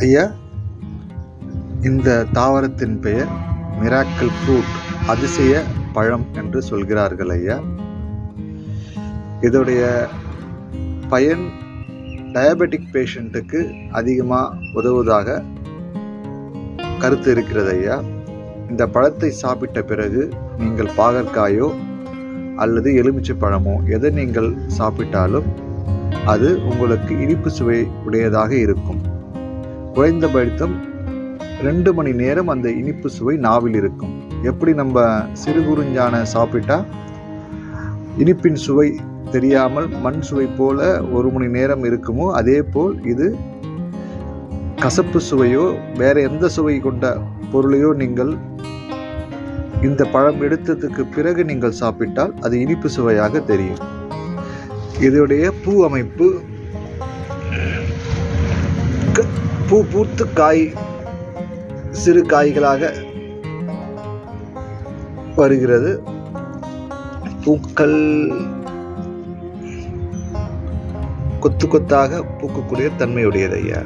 ஐயா, இந்த தாவரத்தின் பெயர் மிராக்கிள் ஃப்ரூட், அதிசய பழம் என்று சொல்கிறார்கள் ஐயா. இதோடைய பயன் டயபெட்டிக் பேஷண்ட்டுக்கு அதிகமாக உதவுவதாக கருத்து இருக்கிறது ஐயா. இந்த பழத்தை சாப்பிட்ட பிறகு நீங்கள் பாகற்காயோ அல்லது எலுமிச்சை பழமோ எதை நீங்கள் சாப்பிட்டாலும் அது உங்களுக்கு இனிப்பு சுவை உடையதாக இருக்கும். குறைந்தபட்சம் 2 மணி நேரம் அந்த இனிப்பு சுவை நாவில் இருக்கும். எப்படி நம்ம சிறுகுறிஞ்சானை சாப்பிட்டா இனிப்பின் சுவை தெரியாமல் மண் சுவை போல 1 மணி நேரம் இருக்குமோ, அதே போல் இது கசப்பு சுவையோ வேற எந்த சுவை கொண்ட பொருளையோ நீங்கள் இந்த பழம் எடுத்ததுக்கு பிறகு நீங்கள் சாப்பிட்டால் அது இனிப்பு சுவையாக தெரியும். இதோடைய பூ அமைப்பு பூ பூத்து காய் சிறு காய்களாக வருகிறது. பூக்கள் கொத்து கொத்தாக பூக்கக்கூடிய தன்மையுடையது ஐயா.